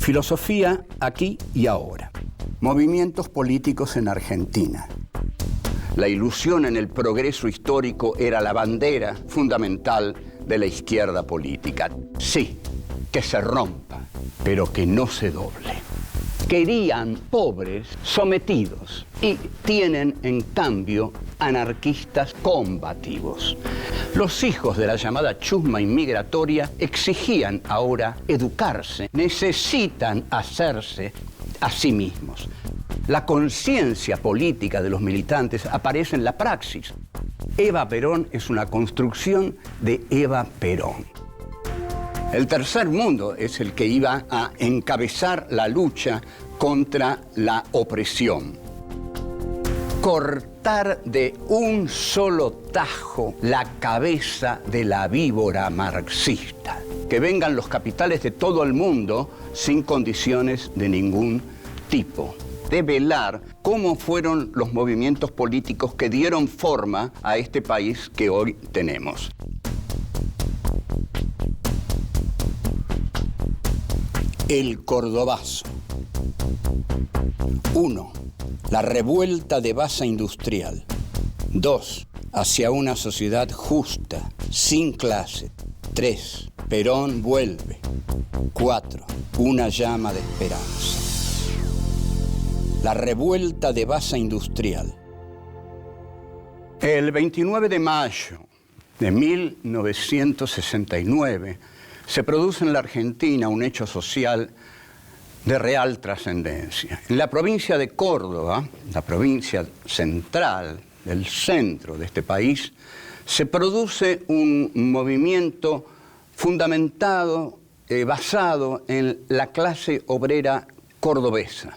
Filosofía aquí y ahora. Movimientos políticos en Argentina. La ilusión en el progreso histórico era la bandera fundamental de la izquierda política. Sí, que se rompa, pero que no se doble. Querían pobres sometidos y tienen, en cambio, anarquistas combativos. Los hijos de la llamada chusma inmigratoria exigían ahora educarse, necesitan hacerse a sí mismos. La conciencia política de los militantes aparece en la praxis. Eva Perón es una construcción de Eva Perón. El tercer mundo es el que iba a encabezar la lucha contra la opresión. Cortar de un solo tajo la cabeza de la víbora marxista. Que vengan los capitales de todo el mundo sin condiciones de ningún tipo. Develar cómo fueron los movimientos políticos que dieron forma a este país que hoy tenemos. El Cordobazo. 1. La revuelta de base industrial. 2. Hacia una sociedad justa, sin clase. 3. Perón vuelve. 4. Una llama de esperanza. La revuelta de base industrial. El 29 de mayo de 1969 se produce en la Argentina un hecho social de real trascendencia. En la provincia de Córdoba, la provincia central, del centro de este país, se produce un movimiento fundamentado, basado en la clase obrera cordobesa.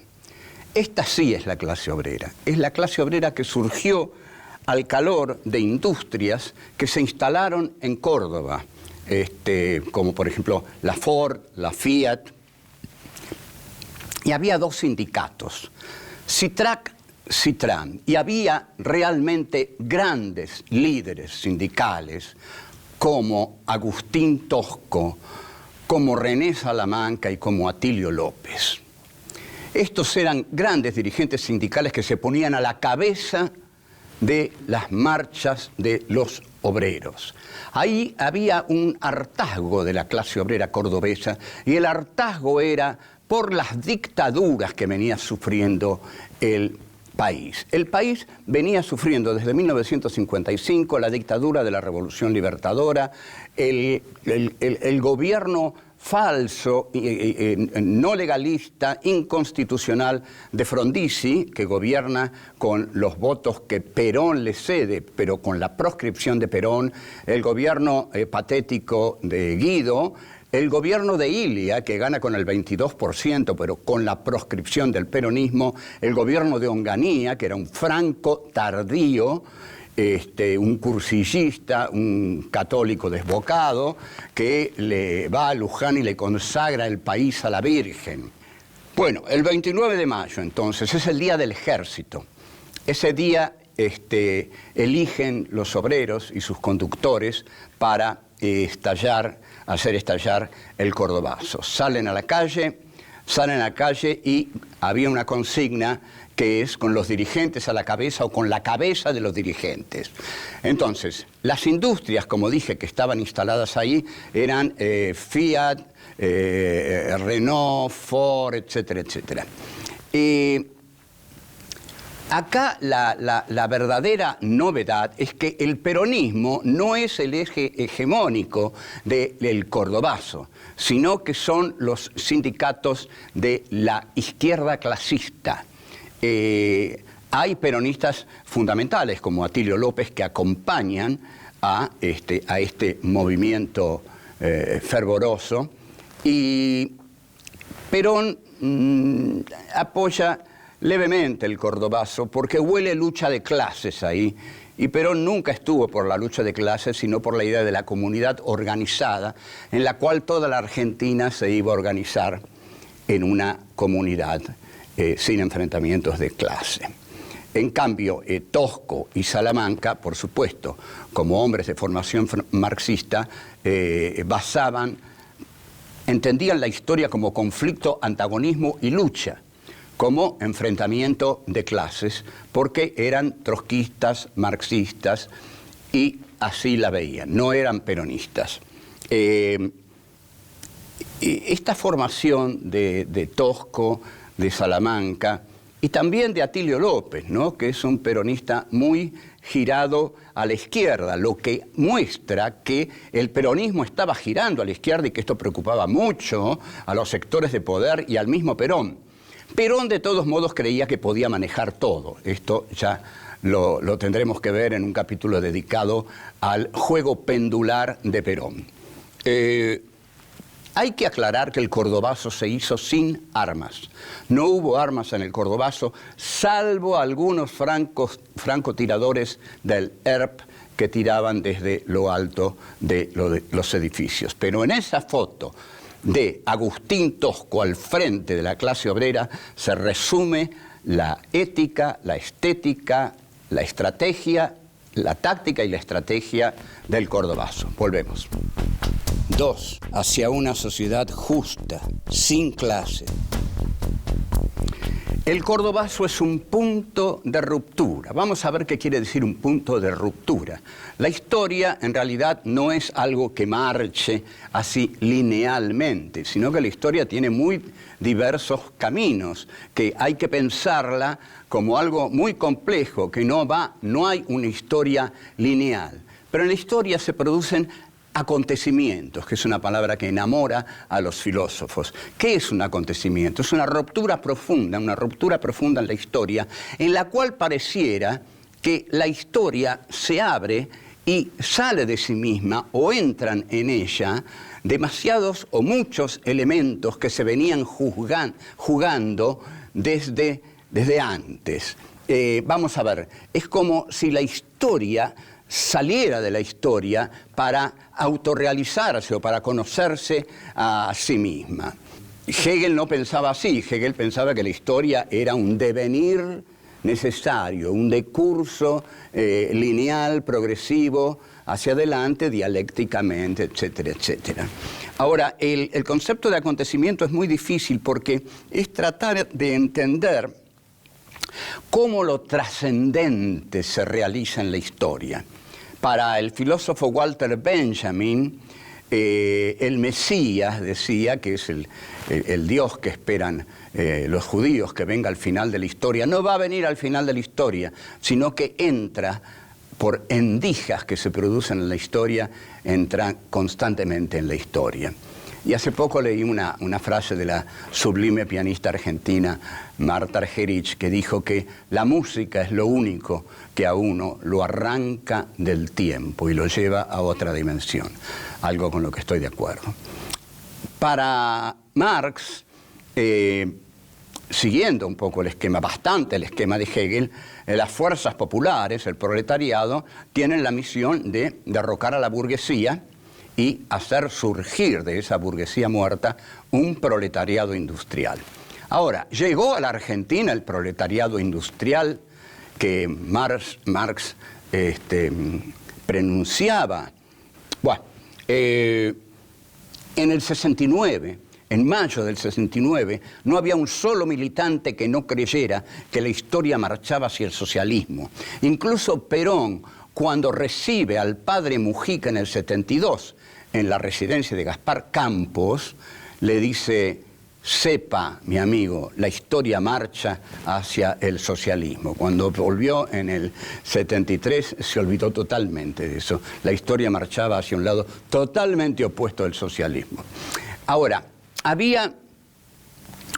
Esta sí es la clase obrera. Es la clase obrera que surgió al calor de industrias que se instalaron en Córdoba, como por ejemplo la Ford, la Fiat. Y había dos sindicatos, Citrac, Citran. Y había realmente grandes líderes sindicales como Agustín Tosco, como René Salamanca y como Atilio López. Estos eran grandes dirigentes sindicales que se ponían a la cabeza de las marchas de los obreros. Ahí había un hartazgo de la clase obrera cordobesa y el hartazgo era por las dictaduras que venía sufriendo el país. El país venía sufriendo desde 1955 la dictadura de la Revolución Libertadora, el gobierno falso, no legalista, inconstitucional de Frondizi, que gobierna con los votos que Perón le cede, pero con la proscripción de Perón, el gobierno patético de Guido, el gobierno de Ilia, que gana con el 22%, pero con la proscripción del peronismo, el gobierno de Onganía, que era un franco tardío, un cursillista, un católico desbocado, que le va a Luján y le consagra el país a la Virgen. Bueno, el 29 de mayo, entonces, es el día del ejército. Ese día eligen los obreros y sus conductores para hacer estallar el Cordobazo. Salen a la calle y había una consigna que es con los dirigentes a la cabeza o con la cabeza de los dirigentes. Entonces, las industrias, como dije, que estaban instaladas ahí, eran Fiat, Renault, Ford, etcétera, etcétera. Acá la verdadera novedad es que el peronismo no es el eje hegemónico del Cordobazo, sino que son los sindicatos de la izquierda clasista. Hay peronistas fundamentales como Atilio López que acompañan a este movimiento fervoroso, y Perón apoya levemente el Cordobazo porque huele lucha de clases ahí, y Perón nunca estuvo por la lucha de clases, sino por la idea de la comunidad organizada, en la cual toda la Argentina se iba a organizar en una comunidad sin enfrentamientos de clase. En cambio, Tosco y Salamanca, por supuesto, como hombres de formación marxista, basaban entendían la historia como conflicto, antagonismo y lucha, como enfrentamiento de clases, porque eran trotskistas, marxistas, y así la veían, no eran peronistas. Esta formación de Tosco, de Salamanca, y también de Atilio López, ¿no?, que es un peronista muy girado a la izquierda, lo que muestra que el peronismo estaba girando a la izquierda y que esto preocupaba mucho a los sectores de poder y al mismo Perón. Perón, de todos modos, creía que podía manejar todo. Esto ya lo tendremos que ver en un capítulo dedicado al juego pendular de Perón. Hay que aclarar que el Cordobazo se hizo sin armas. No hubo armas en el Cordobazo, salvo algunos francotiradores del ERP que tiraban desde lo alto de los edificios. Pero en esa foto de Agustín Tosco al frente de la clase obrera se resume la ética, la estética, la estrategia, la táctica y la estrategia del Cordobazo. Volvemos. 2. Hacia una sociedad justa, sin clase. El Cordobazo es un punto de ruptura. Vamos a ver qué quiere decir un punto de ruptura. La historia, en realidad, no es algo que marche así linealmente, sino que la historia tiene muy diversos caminos, que hay que pensarla como algo muy complejo, que no hay una historia lineal. Pero en la historia se producen acontecimientos, que es una palabra que enamora a los filósofos. ¿Qué es un acontecimiento? Es una ruptura profunda en la historia, en la cual pareciera que la historia se abre y sale de sí misma, o entran en ella demasiados o muchos elementos que se venían jugando desde antes. Vamos a ver, es como si la historia saliera de la historia para autorrealizarse o para conocerse a sí misma. Hegel no pensaba así. Hegel pensaba que la historia era un devenir necesario, un decurso lineal, progresivo, hacia adelante, dialécticamente, etcétera, etcétera. Ahora, el concepto de acontecimiento es muy difícil porque es tratar de entender cómo lo trascendente se realiza en la historia. Para el filósofo Walter Benjamin, el Mesías, decía, que es el Dios que esperan los judíos que venga al final de la historia, no va a venir al final de la historia, sino que entra por endijas que se producen en la historia, entra constantemente en la historia. Y hace poco leí una frase de la sublime pianista argentina Marta Argerich, que dijo que la música es lo único que a uno lo arranca del tiempo y lo lleva a otra dimensión, algo con lo que estoy de acuerdo. Para Marx, siguiendo un poco bastante el esquema de Hegel, las fuerzas populares, el proletariado, tienen la misión de derrocar a la burguesía y hacer surgir de esa burguesía muerta un proletariado industrial. Ahora, llegó a la Argentina el proletariado industrial que Marx pronunciaba. Bueno, en el 69, en mayo del 69, no había un solo militante que no creyera que la historia marchaba hacia el socialismo. Incluso Perón, cuando recibe al padre Mujica en el 72, en la residencia de Gaspar Campos, le dice: sepa, mi amigo, la historia marcha hacia el socialismo. Cuando volvió en el 73 se olvidó totalmente de eso. La historia marchaba hacia un lado totalmente opuesto al socialismo. Ahora, había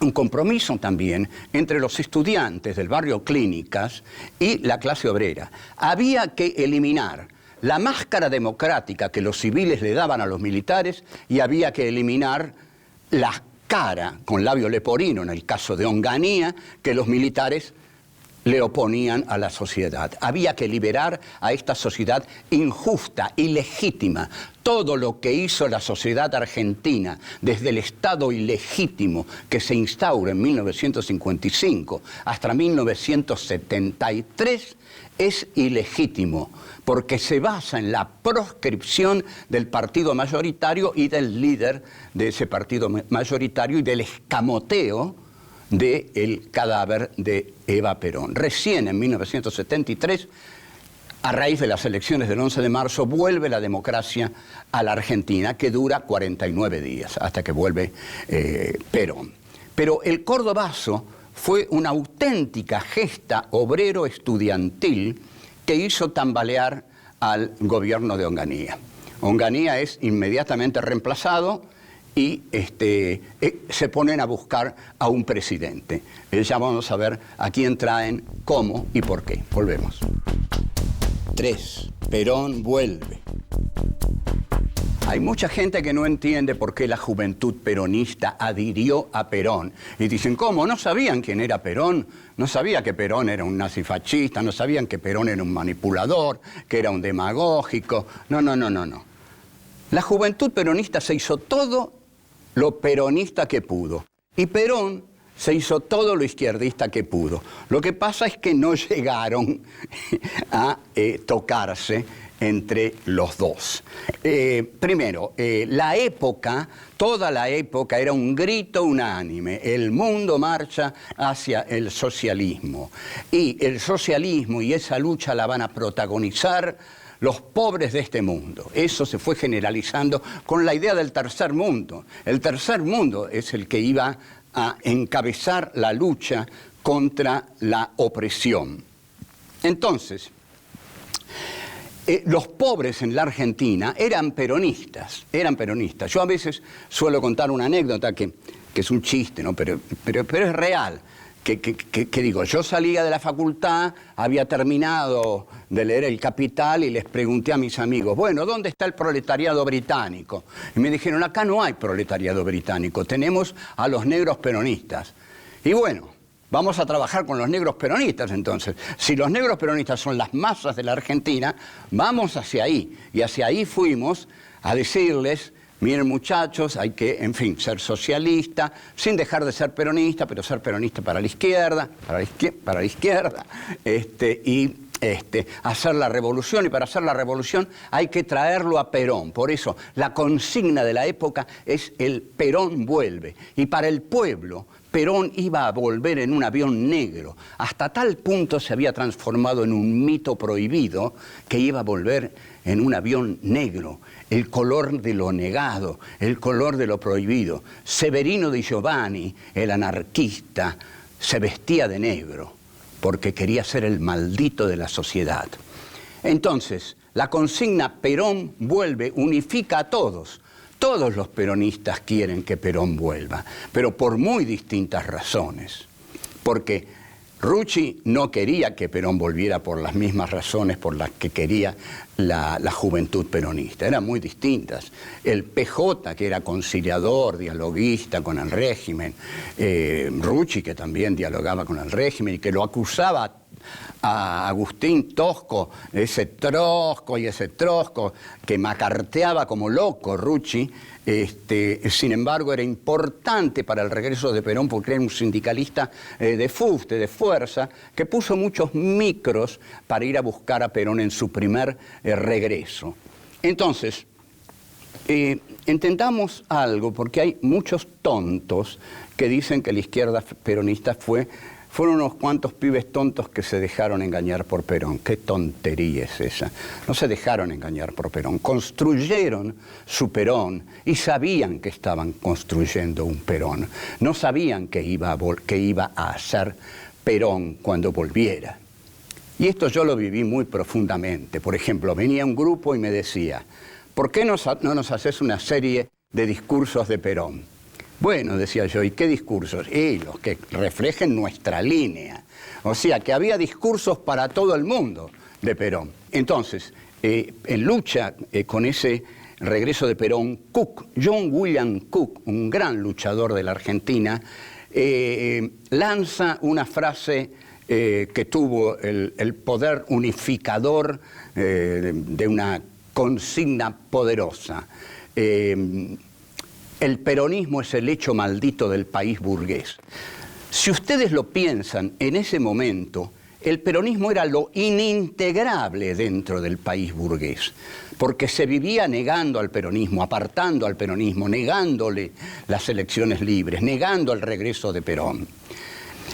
un compromiso también entre los estudiantes del barrio Clínicas y la clase obrera. Había que eliminar la máscara democrática que los civiles le daban a los militares y había que eliminar la cara con labio leporino, en el caso de Onganía, que los militares le oponían a la sociedad. Había que liberar a esta sociedad injusta, ilegítima. Todo lo que hizo la sociedad argentina desde el Estado ilegítimo que se instaura en 1955 hasta 1973 es ilegítimo, porque se basa en la proscripción del partido mayoritario y del líder de ese partido mayoritario y del escamoteo del cadáver de Eva Perón. Recién en 1973, a raíz de las elecciones del 11 de marzo, vuelve la democracia a la Argentina, que dura 49 días, hasta que vuelve Perón. Pero el cordobazo fue una auténtica gesta obrero-estudiantil que hizo tambalear al gobierno de Onganía. Onganía es inmediatamente reemplazado y se ponen a buscar a un presidente. Ya vamos a ver a quién traen, cómo y por qué. Volvemos. 3. Perón vuelve. Hay mucha gente que no entiende por qué la juventud peronista adhirió a Perón. Y dicen, ¿cómo? ¿No sabían quién era Perón? No sabía que Perón era un nazifascista, no sabían que Perón era un manipulador, que era un demagógico. No. La juventud peronista se hizo todo lo peronista que pudo. Y Perón se hizo todo lo izquierdista que pudo. Lo que pasa es que no llegaron a tocarse entre los dos. Primero, la época, toda la época era un grito unánime. El mundo marcha hacia el socialismo. Y el socialismo y esa lucha la van a protagonizar los pobres de este mundo. Eso se fue generalizando con la idea del tercer mundo. El tercer mundo es el que iba a encabezar la lucha contra la opresión. Entonces, los pobres en la Argentina eran peronistas. Yo a veces suelo contar una anécdota que es un chiste, ¿no? pero es real. Que digo, yo salía de la facultad, había terminado de leer El Capital y les pregunté a mis amigos, bueno, ¿dónde está el proletariado británico? Y me dijeron, acá no hay proletariado británico, tenemos a los negros peronistas. Y bueno, vamos a trabajar con los negros peronistas entonces. Si los negros peronistas son las masas de la Argentina, vamos hacia ahí. Y hacia ahí fuimos a decirles, miren muchachos, hay que, en fin, ser socialista, sin dejar de ser peronista, pero ser peronista para la izquierda, y hacer la revolución, y para hacer la revolución hay que traerlo a Perón. Por eso, la consigna de la época es el Perón vuelve. Y para el pueblo, Perón iba a volver en un avión negro. Hasta tal punto se había transformado en un mito prohibido que iba a volver en un avión negro. El color de lo negado, el color de lo prohibido. Severino Di Giovanni, el anarquista, se vestía de negro porque quería ser el maldito de la sociedad. Entonces, la consigna Perón vuelve unifica a todos. Todos los peronistas quieren que Perón vuelva, pero por muy distintas razones. Porque Rucci no quería que Perón volviera por las mismas razones por las que quería la juventud peronista. Eran muy distintas. El PJ, que era conciliador, dialoguista con el régimen. Rucci, que también dialogaba con el régimen y que lo acusaba a Agustín Tosco, ese Trosco que macarteaba como loco Rucci. Sin embargo, era importante para el regreso de Perón porque era un sindicalista de fuste, de fuerza, que puso muchos micros para ir a buscar a Perón en su primer regreso. Entonces, entendamos algo, porque hay muchos tontos que dicen que la izquierda peronista fueron unos cuantos pibes tontos que se dejaron engañar por Perón. ¿Qué tontería es esa? No se dejaron engañar por Perón. Construyeron su Perón y sabían que estaban construyendo un Perón. No sabían que iba a hacer Perón cuando volviera. Y esto yo lo viví muy profundamente. Por ejemplo, venía un grupo y me decía, ¿por qué no nos haces una serie de discursos de Perón? Bueno, decía yo, ¿y qué discursos? Y los que reflejen nuestra línea. O sea, que había discursos para todo el mundo de Perón. Entonces, en lucha con ese regreso de Perón, John William Cook, un gran luchador de la Argentina, lanza una frase que tuvo el poder unificador de una consigna poderosa. El peronismo es el hecho maldito del país burgués. Si ustedes lo piensan, en ese momento, el peronismo era lo inintegrable dentro del país burgués, porque se vivía negando al peronismo, apartando al peronismo, negándole las elecciones libres, negando el regreso de Perón.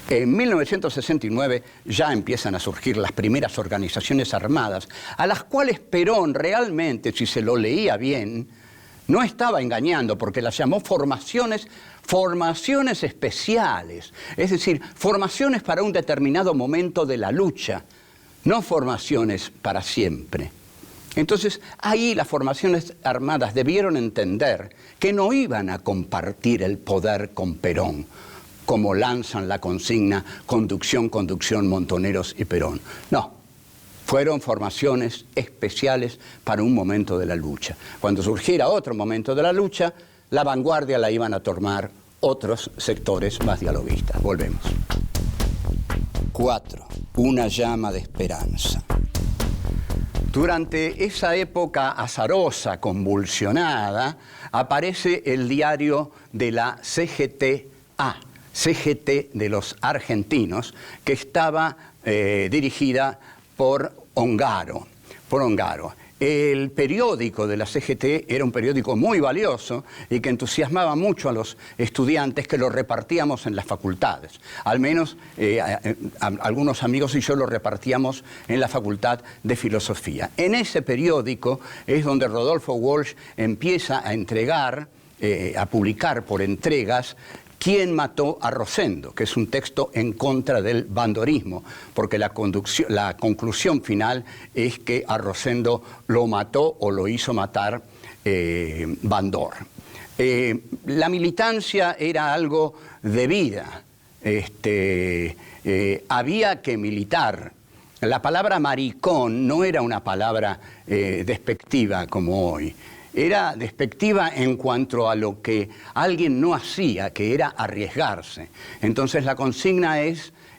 En 1969 ya empiezan a surgir las primeras organizaciones armadas, a las cuales Perón realmente, si se lo leía bien, no estaba engañando, porque las llamó formaciones especiales, es decir, formaciones para un determinado momento de la lucha, no formaciones para siempre. Entonces, ahí las formaciones armadas debieron entender que no iban a compartir el poder con Perón, como lanzan la consigna conducción, conducción, Montoneros y Perón. No, fueron formaciones especiales para un momento de la lucha. Cuando surgiera otro momento de la lucha, la vanguardia la iban a tomar otros sectores más dialoguistas. Volvemos. 4. Una llama de esperanza. Durante esa época azarosa, convulsionada, aparece el diario de la CGT-A, CGT de los argentinos, que estaba dirigida por Ongaro. El periódico de la CGT era un periódico muy valioso y que entusiasmaba mucho a los estudiantes, que lo repartíamos en las facultades. Al menos algunos amigos y yo lo repartíamos en la Facultad de Filosofía. En ese periódico es donde Rodolfo Walsh empieza a entregar, a publicar por entregas, ¿Quién mató a Rosendo?, que es un texto en contra del bandorismo, porque la conclusión final es que a Rosendo lo mató o lo hizo matar Bandor. La militancia era algo de vida, había que militar. La palabra maricón no era una palabra despectiva como hoy. Era despectiva en cuanto a lo que alguien no hacía, que era arriesgarse. Entonces la consigna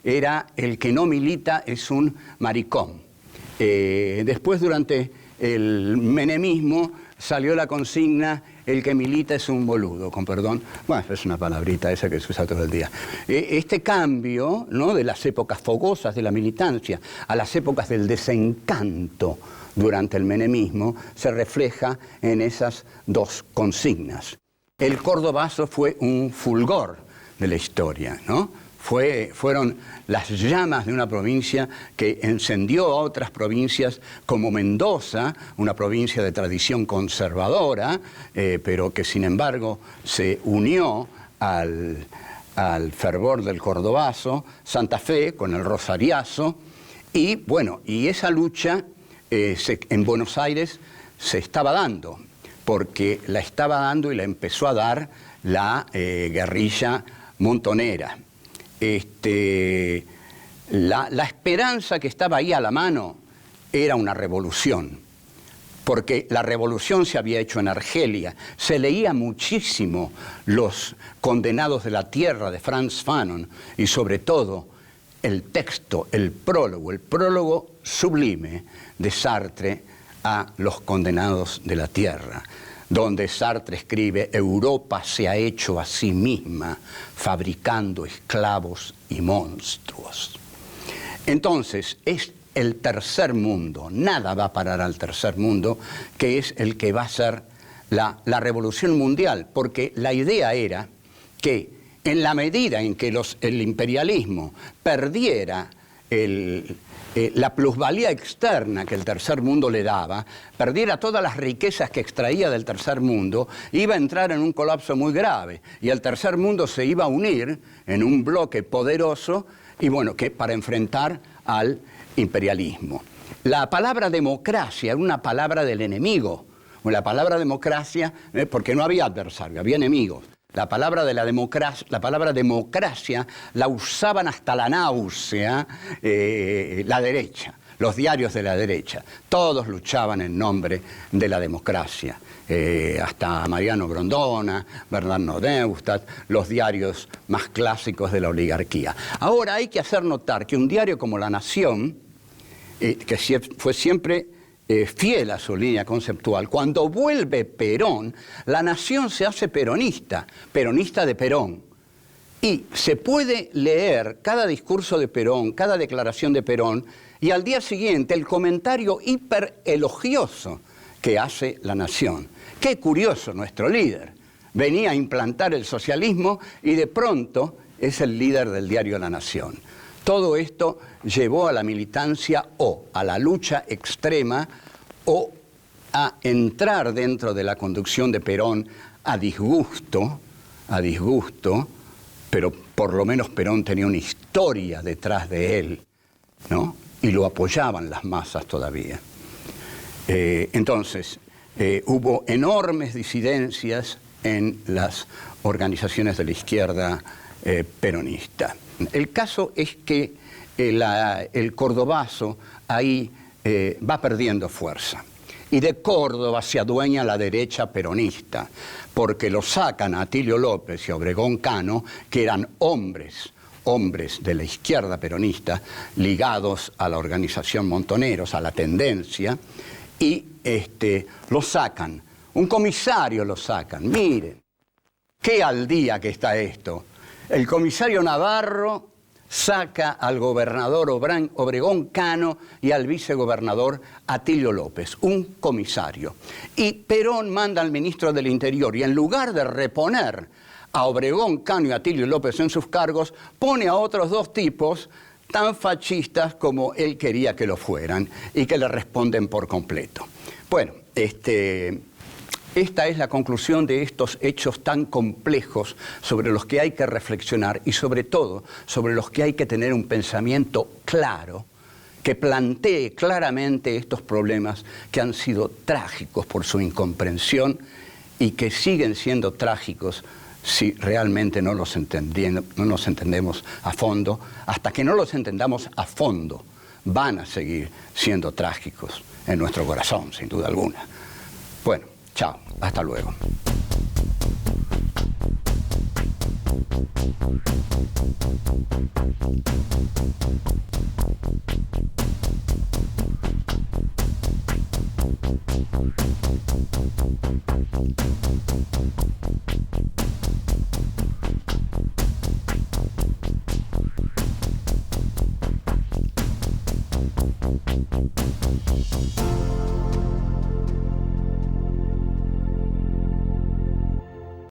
era el que no milita es un maricón. Después, durante el menemismo, salió la consigna el que milita es un boludo, con perdón. Bueno, es una palabrita esa que se usa todo el día. Este cambio, ¿no?, de las épocas fogosas de la militancia a las épocas del desencanto durante el menemismo, se refleja en esas dos consignas. El cordobazo fue un fulgor de la historia, ¿no? Fueron las llamas de una provincia que encendió a otras provincias como Mendoza, una provincia de tradición conservadora, pero que sin embargo se unió al fervor del cordobazo, Santa Fe con el rosariazo, y bueno, y esa lucha en Buenos Aires se estaba dando, porque la estaba dando y la empezó a dar la guerrilla montonera. La esperanza que estaba ahí a la mano era una revolución, porque la revolución se había hecho en Argelia. Se leía muchísimo Los Condenados de la Tierra de Frantz Fanon, y sobre todo el texto, el prólogo sublime de Sartre a Los Condenados de la Tierra, donde Sartre escribe: Europa se ha hecho a sí misma fabricando esclavos y monstruos. Entonces, es el tercer mundo, nada va a parar al tercer mundo, que es el que va a ser la revolución mundial, porque la idea era que en la medida en que el imperialismo perdiera la plusvalía externa que el tercer mundo le daba, perdiera todas las riquezas que extraía del tercer mundo, iba a entrar en un colapso muy grave, y el tercer mundo se iba a unir en un bloque poderoso y bueno, que para enfrentar al imperialismo. La palabra democracia era una palabra del enemigo. La palabra democracia, porque no había adversario, había enemigos. La palabra democracia la usaban hasta la náusea la derecha, los diarios de la derecha. Todos luchaban en nombre de la democracia. hasta Mariano Grondona, Bernardo Neustadt, los diarios más clásicos de la oligarquía. Ahora hay que hacer notar que un diario como La Nación, que fue siempre fiel a su línea conceptual, cuando vuelve Perón, La Nación se hace peronista, peronista de Perón. Y se puede leer cada discurso de Perón, cada declaración de Perón, y al día siguiente el comentario hiperelogioso que hace La Nación. Qué curioso nuestro líder. Venía a implantar el socialismo y de pronto es el líder del diario La Nación. Todo esto llevó a la militancia o a la lucha extrema o a entrar dentro de la conducción de Perón a disgusto, pero por lo menos Perón tenía una historia detrás de él, ¿no? Y lo apoyaban las masas todavía. Entonces, hubo enormes disidencias en las organizaciones de la izquierda peronista. El caso es que el cordobazo ahí va perdiendo fuerza. Y de Córdoba se adueña la derecha peronista, porque lo sacan a Atilio López y a Obregón Cano, que eran hombres de la izquierda peronista, ligados a la organización Montoneros, a la tendencia, y lo sacan. Un comisario lo sacan. Miren, qué al día que está esto. El comisario Navarro saca al gobernador Obregón Cano y al vicegobernador Atilio López, un comisario. Y Perón manda al ministro del Interior y en lugar de reponer a Obregón Cano y Atilio López en sus cargos, pone a otros dos tipos tan fascistas como él quería que lo fueran y que le responden por completo. Bueno, esta es la conclusión de estos hechos tan complejos sobre los que hay que reflexionar y sobre todo sobre los que hay que tener un pensamiento claro que plantee claramente estos problemas que han sido trágicos por su incomprensión y que siguen siendo trágicos si realmente no los entendemos a fondo. Hasta que no los entendamos a fondo, van a seguir siendo trágicos en nuestro corazón, sin duda alguna. Bueno, chao, hasta luego.